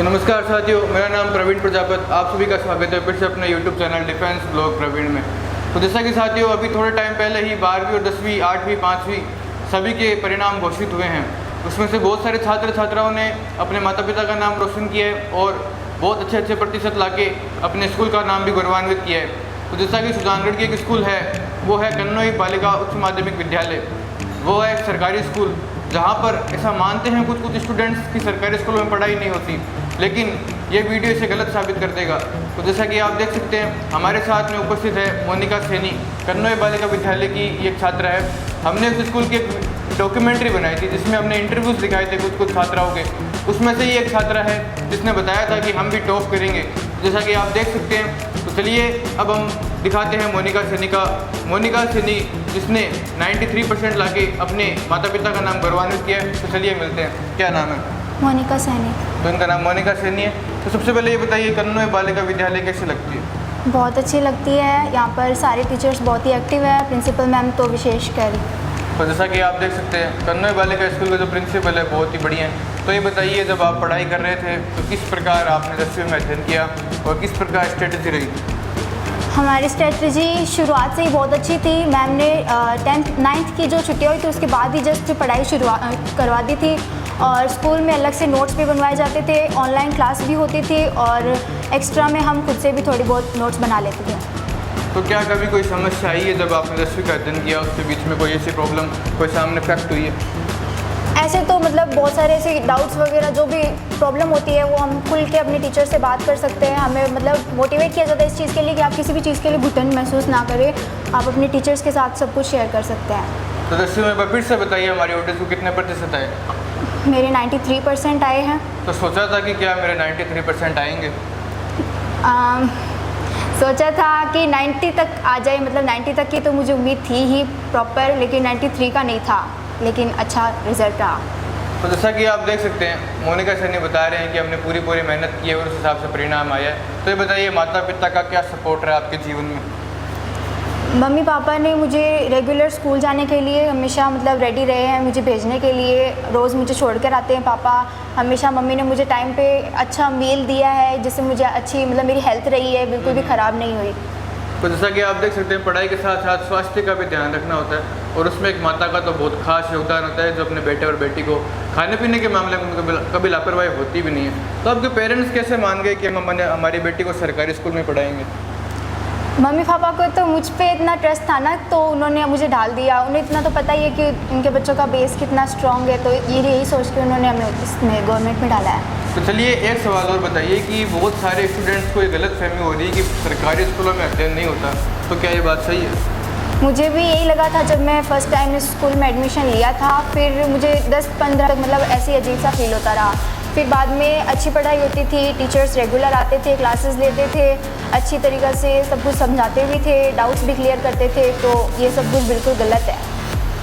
नमस्कार साथियों, मेरा नाम प्रवीण प्रजापत। आप सभी का स्वागत है फिर से अपने YouTube channel defence blog Praveen में। तो जैसा कि साथियों, अभी थोड़े टाइम पहले ही 12वीं और 10वीं 8वीं 5वीं सभी के परिणाम घोषित हुए हैं। उसमें से बहुत सारे छात्र छात्राओं ने अपने माता पिता का नाम रोशन किया है और बहुत अच्छे प्रतिशत लाके अपने स्कूल का नाम भी गौरवान्वित किया है। तो जैसा कि सुजानगढ़ की एक स्कूल है, वो है कन्नौई बालिका उच्च माध्यमिक विद्यालय। वो है एक सरकारी स्कूल जहाँ पर ऐसा मानते हैं कुछ स्टूडेंट्स की सरकारी स्कूलों में पढ़ाई नहीं होती, लेकिन ये वीडियो इसे गलत साबित कर देगा। तो जैसा कि आप देख सकते हैं, हमारे साथ में उपस्थित है मोनिका सैनी, कन्नौई बालिका विद्यालय की एक छात्रा है। हमने उस स्कूल की एक डॉक्यूमेंट्री बनाई थी जिसमें हमने इंटरव्यूज़ दिखाए थे कुछ छात्राओं के। उसमें से ही एक छात्रा है जिसने बताया था कि हम भी टॉप करेंगे, जैसा कि आप देख सकते हैं। तो चलिए अब हम दिखाते हैं मोनिका सैनी जिसने 93% लाके अपने माता पिता का नाम गौरवान्वित किया है। तो चलिए मिलते हैं। क्या नाम है? मोनिका सैनी। तो इनका नाम मोनिका सैनी है। तो सबसे पहले ये बताइए, कन्नौई बालिका विद्यालय कैसी लगती है? बहुत अच्छी लगती है। यहाँ पर सारे टीचर्स बहुत ही एक्टिव है, प्रिंसिपल मैम तो विशेषकर। तो जैसा कि आप देख सकते हैं, कन्नौई बालिका स्कूल का जो प्रिंसिपल है बहुत ही बढ़िया है। तो ये बताइए, जब आप पढ़ाई कर रहे थे तो किस प्रकार आपने 10वीं में अध्ययन किया और किस प्रकार स्ट्रेटजी रही? हमारी स्ट्रेटजी शुरुआत से ही बहुत अच्छी थी। मैम ने 10th 9th की जो छुट्टियाँ हुई थी उसके बाद ही जस्ट पढ़ाई करवा दी थी, और स्कूल में अलग से नोट्स भी बनवाए जाते थे, ऑनलाइन क्लास भी होती थी, और एक्स्ट्रा में हम खुद से भी थोड़ी बहुत नोट्स बना लेते थे। तो क्या कभी कोई समस्या आई है जब आपने 10वीं का अध्ययन किया, उसके बीच में कोई ऐसी प्रॉब्लम कोई सामने फैक्ट हुई है? ऐसे तो मतलब बहुत सारे ऐसे डाउट्स वगैरह जो भी प्रॉब्लम होती है वो हम खुल के अपने टीचर से बात कर सकते हैं। हमें मतलब मोटिवेट किया जाता है इस चीज़ के लिए कि आप किसी भी चीज़ के लिए घुटन महसूस ना करें, आप अपने टीचर्स के साथ सब कुछ शेयर कर सकते हैं। तो 10वीं में फिर से बताइए हमारी ऑडियंस को कितने प्रतिशत आए? मेरे 93% आए हैं। तो सोचा था कि क्या मेरे 93% आएंगे? सोचा था कि 90 तक आ जाए, मतलब 90 तक की तो मुझे उम्मीद थी ही प्रॉपर, लेकिन 93 का नहीं था, लेकिन अच्छा रिजल्ट रहा। तो जैसा कि आप देख सकते हैं, मोनिका सैनी बता रहे हैं कि हमने पूरी मेहनत की है और उस हिसाब से परिणाम आया है। तो ये बताइए, माता पिता का क्या सपोर्ट रहा आपके जीवन में? मम्मी पापा ने मुझे रेगुलर स्कूल जाने के लिए हमेशा मतलब रेडी रहे हैं मुझे भेजने के लिए। रोज़ मुझे छोड़ कर आते हैं पापा। हमेशा मम्मी ने मुझे टाइम पे अच्छा मील दिया है, जिससे मुझे अच्छी मतलब मेरी हेल्थ रही है, बिल्कुल भी ख़राब नहीं हुई। तो जैसा कि आप देख सकते हैं, पढ़ाई के साथ साथ स्वास्थ्य का भी ध्यान रखना होता है, और उसमें एक माता का तो बहुत खास योगदान होता है, जो अपने बेटे और बेटी को खाने पीने के मामले में कभी लापरवाही होती भी नहीं है। तो आपके पेरेंट्स कैसे मान गए कि हम हमारी बेटी को सरकारी स्कूल में पढ़ाएंगे? मम्मी पापा को तो मुझ पे इतना ट्रस्ट था ना, तो उन्होंने मुझे डाल दिया। उन्हें इतना तो पता ही है कि उनके बच्चों का बेस कितना स्ट्रॉन्ग है, तो यही सोच के उन्होंने हमें इसमें गवर्नमेंट में डाला है। तो चलिए एक सवाल और बताइए कि बहुत सारे स्टूडेंट्स को ये गलतफहमी हो रही है कि सरकारी स्कूलों में अध्ययन नहीं होता, तो क्या ये बात सही है? मुझे भी यही लगा था जब मैं फ़र्स्ट टाइम इस स्कूल में एडमिशन लिया था। फिर मुझे 10-15 तक मतलब ऐसे अजीब सा फील होता रहा। फिर बाद में अच्छी पढ़ाई होती थी, टीचर्स रेगुलर आते थे, क्लासेस लेते थे, अच्छी तरीक़े से सब कुछ समझाते भी थे, डाउट्स भी क्लियर करते थे। तो ये सब कुछ बिल्कुल गलत है।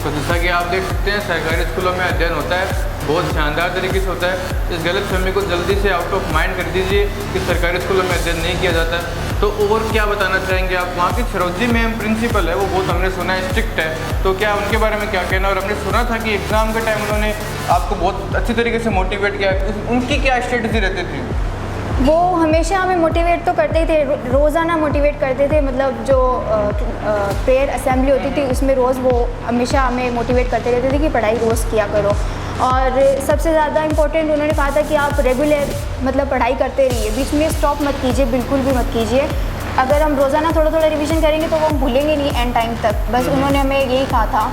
तो जैसा कि आप देख सकते हैं, सरकारी स्कूलों में अध्ययन होता है, बहुत शानदार तरीके से होता है। इस गलतफहमी को जल्दी से आउट ऑफ माइंड कर दीजिए कि सरकारी स्कूलों में अध्ययन नहीं किया जाता। तो और क्या बताना चाहेंगे आप? वहाँ की सरोजी मैम प्रिंसिपल है, वो बहुत हमने सुना है स्ट्रिक्ट है, तो क्या उनके बारे में क्या कहना? और हमने सुना था कि एग्ज़ाम के टाइम उन्होंने आपको बहुत अच्छी तरीके से मोटिवेट किया, उनकी क्या स्ट्रेटजी रहती थी? वो हमेशा हमें मोटिवेट तो करते ही थे, रोज़ाना मोटिवेट करते थे। मतलब जो प्रेयर असेंबली होती थी उसमें रोज़ वो हमेशा हमें मोटिवेट करते रहते थे कि पढ़ाई रोज़ किया करो। और सबसे ज़्यादा इम्पोर्टेंट उन्होंने कहा था कि आप रेगुलर मतलब पढ़ाई करते रहिए, बीच में स्टॉप मत कीजिए, बिल्कुल भी मत कीजिए। अगर हम रोज़ाना थोड़ा थोड़ा रिवीजन करेंगे तो वो हम भूलेंगे नहीं एंड टाइम तक। बस उन्होंने हमें यही कहा था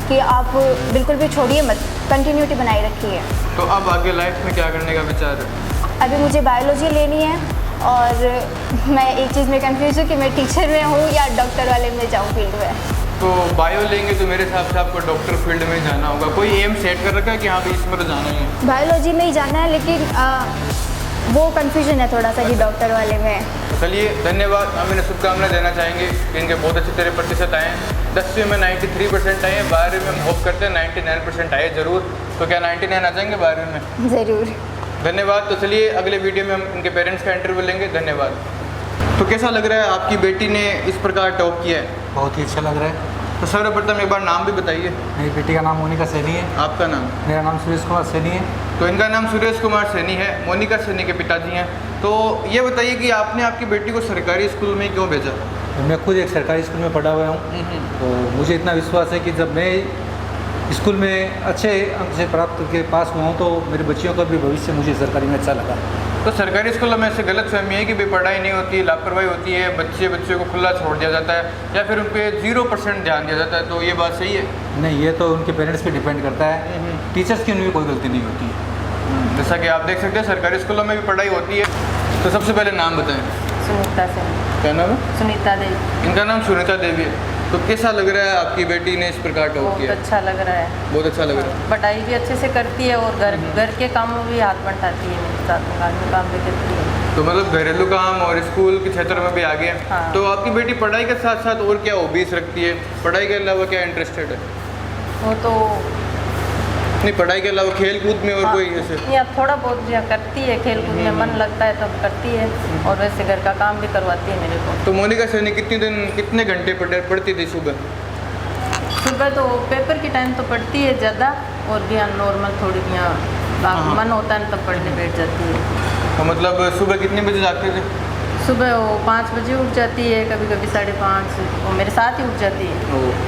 कि आप बिल्कुल भी छोड़िए मत, कंटिन्यूटी बनाए रखिए। तो अब आगे लाइफ में क्या करने का विचार है? अभी मुझे बायोलॉजी लेनी है, और मैं एक चीज़ में कंफ्यूज हूँ कि मैं टीचर में हूँ या डॉक्टर वाले में जाऊँ फील्ड में। तो बायो लेंगे तो मेरे हिसाब से आपको डॉक्टर फील्ड में जाना होगा। कोई एम सेट कर रखा है कि हाँ भाई इसमें तो जाना ही है? बायोलॉजी में ही जाना है, लेकिन वो कन्फ्यूजन है थोड़ा सा कि डॉक्टर वाले में। चलिए धन्यवाद। हम इन्हें शुभकामनाएं देना चाहेंगे कि इनके बहुत अच्छे तरह प्रतिशत आए हैं। 10वीं में 93% आए हैं, 12वीं में हम होप करते हैं 99% आए ज़रूर। तो क्या 99 आ जाएंगे 12वीं में? ज़रूर। धन्यवाद। तो चलिए अगले वीडियो में हम इनके पेरेंट्स का इंटरव्यू लेंगे। धन्यवाद। तो कैसा लग रहा है, आपकी बेटी ने इस प्रकार टॉप किया है? बहुत ही अच्छा लग रहा है। तो सर्वप्रथम एक बार नाम भी बताइए। मेरी बेटी का नाम मोनिका सैनी है। आपका नाम? मेरा नाम सुरेश कुमार सैनी है। तो इनका नाम सुरेश कुमार सैनी है, मोनिका सैनी के पिताजी हैं। तो ये बताइए कि आपने आपकी बेटी को सरकारी स्कूल में क्यों भेजा? मैं खुद एक सरकारी स्कूल में पढ़ा हुआ हूँ, तो मुझे इतना विश्वास है कि जब मैं स्कूल में अच्छे अंक से प्राप्त करके पास हुआ हूँ तो मेरे बच्चियों का भी भविष्य मुझे सरकारी में अच्छा लगा। तो सरकारी स्कूलों में ऐसे गलत फहमी है कि भाई पढ़ाई नहीं होती है, लापरवाही होती है, बच्चे को खुला छोड़ दिया जाता है या फिर उन पर 0% ध्यान दिया जाता है, तो ये बात सही है? नहीं, ये तो उनके पेरेंट्स पे डिपेंड करता है। टीचर्स की उनमें कोई गलती नहीं होती है। जैसा कि आप देख सकते हैं सरकारी स्कूलों में भी पढ़ाई होती है। तो सबसे पहले नाम बताएं। सुनीता से। क्या नाम है? सुनीता देवी। इनका नाम सुनीता देवी है। तो कैसा लग रहा है आपकी बेटी ने इस प्रकार टॉप बहुत किया? अच्छा लग रहा है। बहुत अच्छा लग रहा है। पढ़ाई भी अच्छे से करती है और घर के कामों में भी हाथ बंटाती है, मेरे साथ में घर में काम भी करती है। तो मतलब घरेलू काम और स्कूल के क्षेत्र में भी आगे हैं। हाँ। तो आपकी बेटी पढ़ाई के साथ साथ और क्या हॉबीज रखती है? पढ़ाई के अलावा क्या इंटरेस्टेड है? वो तो नहीं, पढ़ाई के अलावा खेल कूद में और कोई ऐसे? या थोड़ा बहुत जो करती है, खेल कूद में मन लगता है तब करती है, और वैसे घर का काम भी करवाती है मेरे को। तो मोनिका सैनी कितने घंटे पढ़ती थी सुबह? सुबह तो पेपर के टाइम तो पढ़ती है ज़्यादा, और भी नॉर्मल थोड़ी भी हाँ। मन होता है तब पढ़ने बैठ जाती है। तो मतलब सुबह कितने बजे जाते थे? सुबह वो 5 बजे उठ जाती है, कभी कभी 5:30, वो मेरे साथ ही उठ जाती है।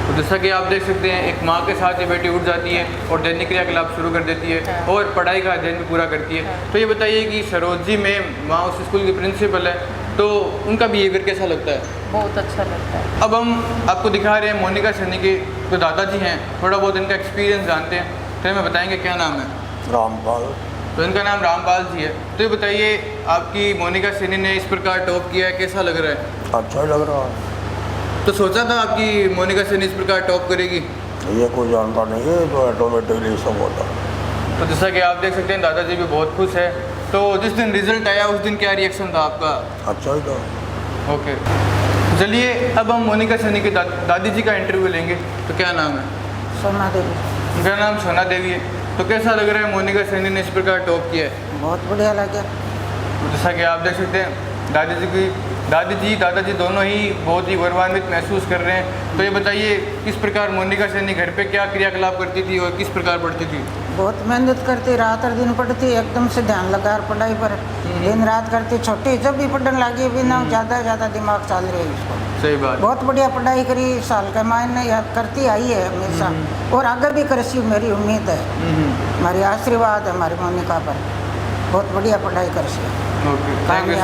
तो जैसा कि आप देख सकते हैं, एक माँ के साथ ये बेटी उठ जाती है और दैनिक क्रियाकलाप शुरू कर देती है हाँ। और पढ़ाई का अध्ययन भी पूरा करती है। तो ये बताइए कि सरोजी में माँ उस स्कूल की प्रिंसिपल है, तो उनका बिहेवियर कैसा लगता है? बहुत अच्छा लगता है। अब हम आपको दिखा रहे हैं मोनिका सैनी के जो दादाजी हैं, थोड़ा बहुत इनका एक्सपीरियंस जानते हैं। तो हमें बताएंगे क्या नाम है? रामपाल। तो इनका नाम रामपाल जी है। तो ये बताइए, आपकी मोनिका सैनी ने इस प्रकार टॉप किया है, कैसा लग रहा है? अच्छा ही लग रहा है। तो सोचा था आपकी मोनिका सैनी इस प्रकार टॉप करेगी? ये कोई जानता नहीं है, तो ऑटोमेटिकली सब होता है। तो जैसा कि आप देख सकते हैं, दादाजी भी बहुत खुश है। तो जिस दिन रिजल्ट आया उस दिन क्या रिएक्शन था आपका? अच्छा ही था। ओके, चलिए अब हम मोनिका सैनी के दादी जी का इंटरव्यू लेंगे। तो क्या नाम है? सोना देवी। उनका नाम सोना देवी है। तो कैसा लग रहा है मोनिका सैनी ने इस प्रकार टॉप किया है? बहुत बढ़िया लगे। तो जैसा कि आप देख सकते हैं, दादाजी दोनों ही बहुत ही गौरवान्वित महसूस कर रहे हैं। तो ये बताइए, किस प्रकार मोनिका सैनी घर पे क्या क्रियाकलाप करती थी और किस प्रकार पढ़ती थी? बहुत मेहनत करती, रात और दिन पढ़ती, एकदम से ध्यान लगा पढ़ाई पर, दिन रात करती। छोटी जब भी पढ़ने लगी भी ना, ज़्यादा दिमाग चल रही है उसको। सही बात। बहुत बढ़िया पढ़ाई करी, साल के मायने याद करती आई है हमेशा, और आगे भी करसी, मेरी उम्मीद है, हमारी आशीर्वाद है हमारी मोनिका पर। बहुत बढ़िया पढ़ाई करसी। Okay, thank you.